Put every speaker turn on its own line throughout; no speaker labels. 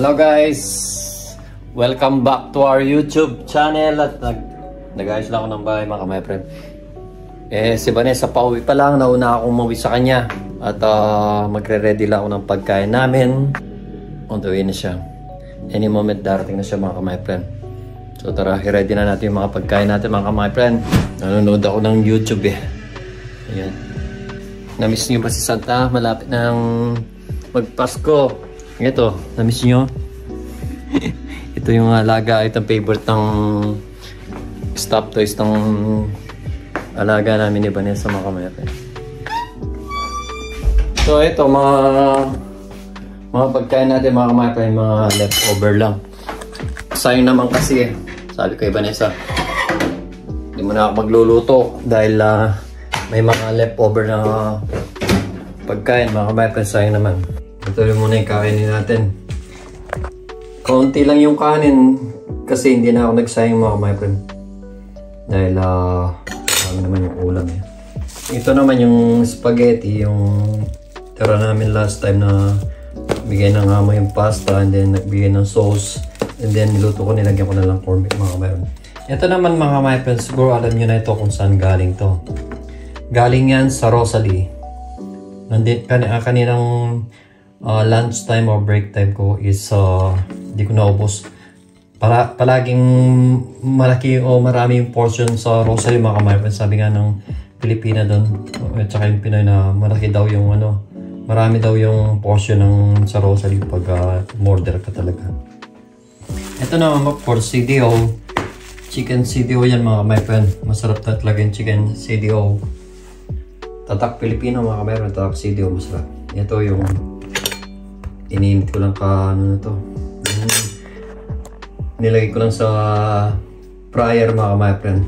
Hello guys! Welcome back to our YouTube channel at nag-ayos lang ako ng bahay mga my friend. Si Vanessa pauwi pa lang, nauna akong umuwi sa kanya at magre-ready lang ako ng pagkain namin. On the way na siya. Any moment darating na siya mga my friend. So tara, i-ready na natin yung mga pagkain natin mga my friend. Nanonood ako ng YouTube Ayan. Na-miss niyo ba si Santa? Malapit ng magpasko. Ito, na-miss nyo? Ito yung alaga, itong favorite ng stop toys ng alaga namin ni Vanessa mga kamere. So ito, mga pagkain natin mga kamere, mga leftover lang. Sayang naman kasi sabi kay Vanessa, hindi mo na ako magluluto dahil may mga leftover na pagkain mga kamere, sayang naman. Ito rin muna yung kainin natin. Kaunti lang yung kanin kasi hindi na ako nagsayang mga my friend. Dahil marami naman yung ulam Ito naman yung spaghetti, yung tira namin last time na bigay ng amo yung pasta and then nagbigay ng sauce and then niluto ko, nilagyan ko na lang corn beef mga my friend. Ito naman mga my friend, siguro alam nyo na ito kung saan galing to. Galing yan sa Rosalie. Kaninang lunch time or break time ko is hindi ko naubos. Palaging malaki o marami yung portion sa Rosalie mga kamay. Sabi nga ng Pilipina doon at saka yung Pinoy na malaki daw yung marami daw yung portion ng sa Rosalie pag order ka talaga. Ito naman for CDO. Chicken CDO yan mga my friend. Masarap na talaga yung chicken CDO. Tatak Pilipino mga kamay. Tatak CDO masarap. Ito yung ininit ko lang nilagay ko lang sa fryer mga my friend.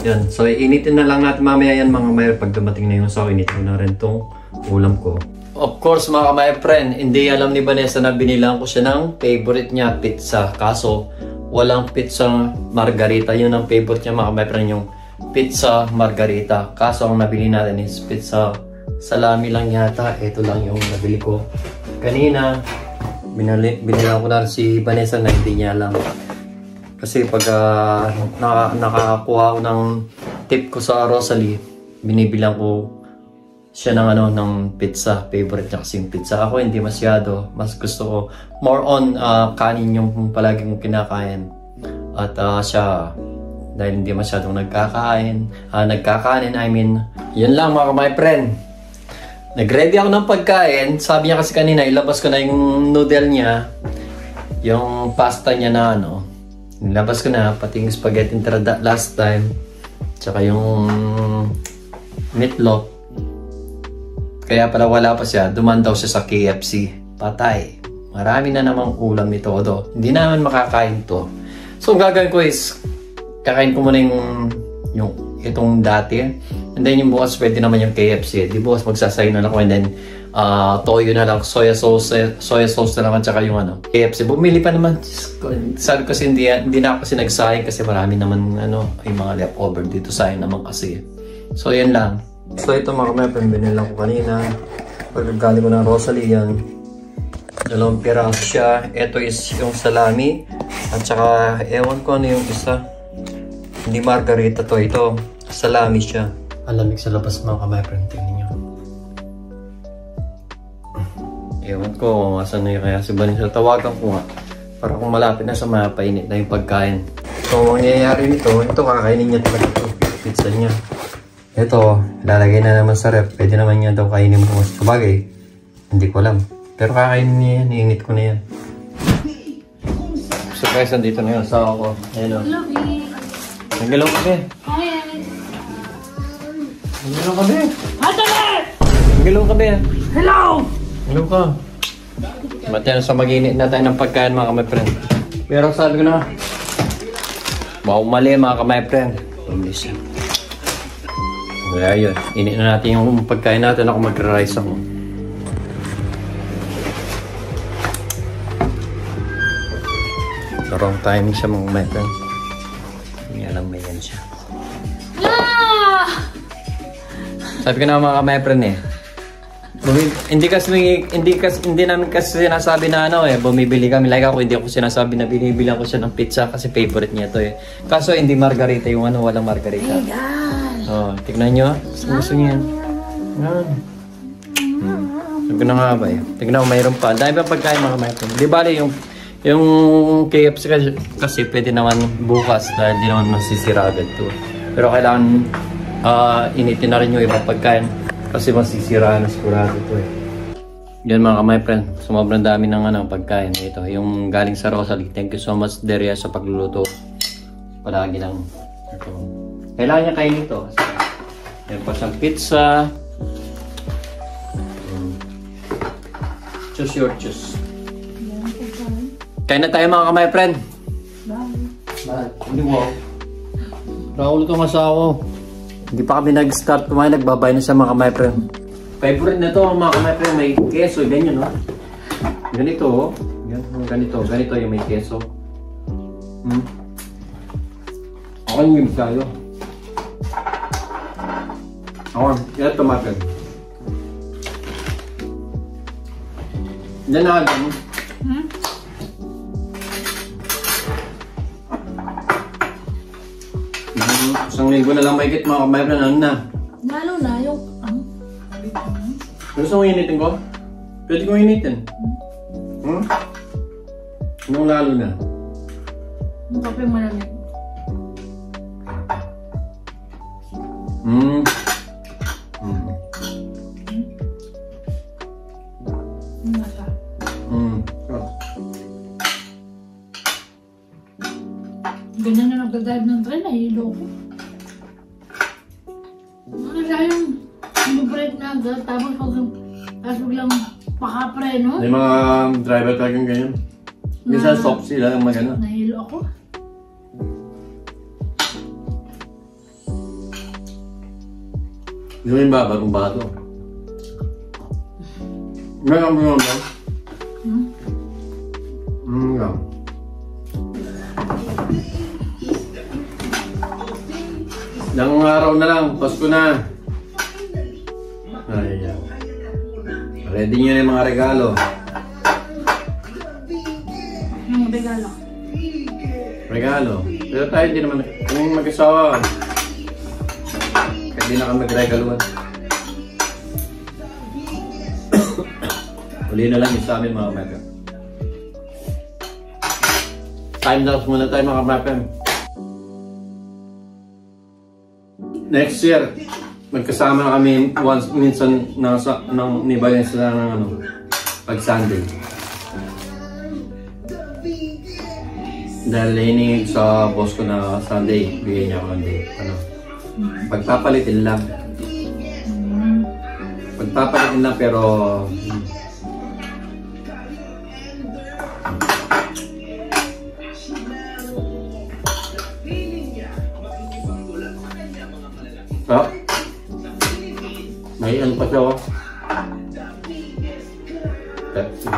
Yan. So initin na lang natin mamaya yan mga my pag dumating na yung so init ko na rin tong ulam ko. Of course mga my friend, hindi alam ni Vanessa na binilang ko siya ng favorite niya, pizza. Kaso walang pizza margarita. Yun ang favorite niya mga my friend, yung pizza margarita. Kaso ang nabili natin is pizza salami lang yata. Ito lang yung nabili ko kanina. Binilang ko na si Vanessa na hindi niya alam. Kasi pag nakakuha ko ng tip ko sa Rosalie, binibilang ko siya ng ng pizza. Favorite niya kasi yung pizza. Ako hindi masyado. Mas gusto ko more on kanin yung palagi kong kinakain. At siya dahil hindi masyadong nagkakanin, I mean, yun lang mga my friend. Nag-ready ako ng pagkain. Sabi niya kasi kanina, ilabas ko na yung noodle niya. Yung pasta niya na nilabas ko na, pati yung spaghetti last time. Tsaka yung meatloaf. Kaya pala wala pa siya. Duman daw siya sa KFC. Patay. Marami na namang ulam ito. Hindi naman makakain to. So, ang gagawin ko is, kakain ko muna yung itong dati. And then yung bukas pwede naman yung KFC. Di bukas magsasayin na lang ako and then toyo na lang, soya sauce na naman tsaka yung KFC. Bumili pa naman. Sabi ko kasi hindi na ako kasi nagsayang kasi marami naman yung mga leftover dito, sayang naman kasi. So yan lang. So ito mga kamay, binila ko kanina. Pagkagali ko ng Rosalie yan. 2 piraso siya. Ito is yung salami. At saka ewan ko ano yung isa. Hindi margarita to. Ito salami siya. Alamig sa labas mga kamay, tingnan nyo. Ewan ko, asan na yun kaya si Vanessa. Tawagan ko nga. Para kung malapit na sa mapainit na yung pagkain. So, ang nangyayari nito, ito kakainin niya talaga ito. Pizza niya. Ito, lalagay na naman sa ref. Pwede naman niya daw kainin mo. Sabagay, hindi ko alam. Pero kakainin niya yan, iinit ko na yan. So guys, nandito na yung asawa ko. Ayan o. Nagalaw kami. Nagalaw kami. Nagalaw kami. Hello! Hello ka. Matiyan sa mag-init na tayo ng pagkain mga kamay friend. Pero sabi ko na, baka mali mga kamay friend. English yan. Kaya yun, init na natin yung pagkain natin. Ako mag-rice ako. So, wrong timing siya mga kamay friend. Hindi alam may yan siya. Sabi ko na mga kamay friend Hindi namin kasi sinasabi na ano eh, bumibili kami. Like ako, hindi ako sinasabi na binibilang ko siya ng pizza kasi favorite niya to eh. Kaso hindi margarita yung ano, walang margarita. Oh, tignan nyo. Gusto niya yan. Sabi na nga ba eh. Tignan mo, mayroon pa. Dahil ba pagkain mga mayroon? Di bali yung KFC kasi pwede naman bukas dahil di naman masisira agad to. Pero kailangan initin na rin yung ibang pagkain. Kasi masisira na sigurado ito eh. Yan mga my friend, sobrang dami ng pagkain. Ito, yung galing sa Rosalie. Thank you so much, Deria, sa pagluluto. Palagi lang. Ito. Kailangan niya kainin ito. Yan pa siyang pizza. Choose your choose. Kain na tayo mga my friend. Bye. Hindi mo. Raul itong asawa. Hindi pa kami nag-start kumain, nagbabay na siya mga my friend. Favorite na ito mga my friend, may keso, ganyan no? Ganito oh. Ganito yung may keso. Ako yung game tayo. Ako, yan ito mga friend. Yan na agad mo. Isang linggo na lang mahigit mga kamayroon. Ano na?
Lalo na yung...
Gusto mo initin ko? Pwede ko initin. Anong lalo na?
Yung kape malamig. Ganyan na nagdadrive ng train, nahilo ko. Ano siya yung break na agad, tapos biglang pakapreno.
May mga driver talagang ganyan. Minsan soft sila ang magana.
Nahilo ako.
Gusto mo yung bagong bato? Meron mo naman ba? Lang. Ilang araw na lang, Pasko na. Ayan. Ready nyo na yung mga regalo.
Yung regalo.
Regalo? Pero tayo hindi naman, kung mag-asawa. Hindi na kami mag-regaluan. Uli na lang yung sa amin mga kapatid. Time lapse muna tayo mga kapatid. Next year, magkasama na kami once, minsan nibayan sila ng pag Sunday. Dahil hiningi sa boss ko na Sunday, bigay niya ako ng day. Pagpapalitin lang. Pagpapalitin lang pero... Ah, may ano pa siya oh. Pepsi.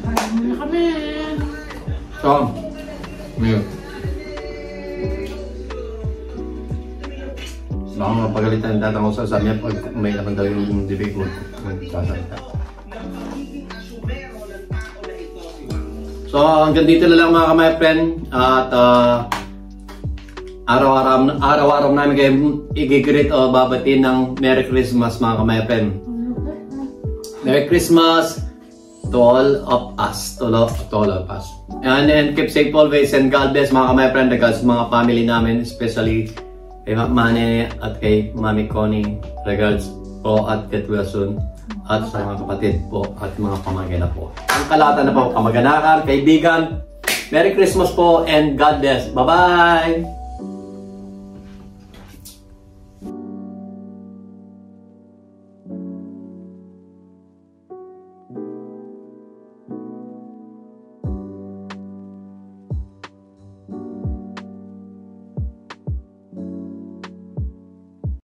Parang muna kami.
So, ngayon. Baka mapagalitan yung tatang ko sa sabi niya pag may naman daw yung debate ko magsasalita. So hanggang dito na lang mga kamay friend at araw-araw namin kayo i-greet o babatiin ng Merry Christmas mga kamay friend. Merry Christmas to all of us. And keep safe always and God bless mga kamay friend regards sa mga family namin, especially kay Mane at kay Mami Connie, regards po at kay Wilson at sa mga kapatid po at mga pamangkin po. Ang kalata na po, kamag-anakan, kaibigan, Merry Christmas po and God bless. Bye-bye!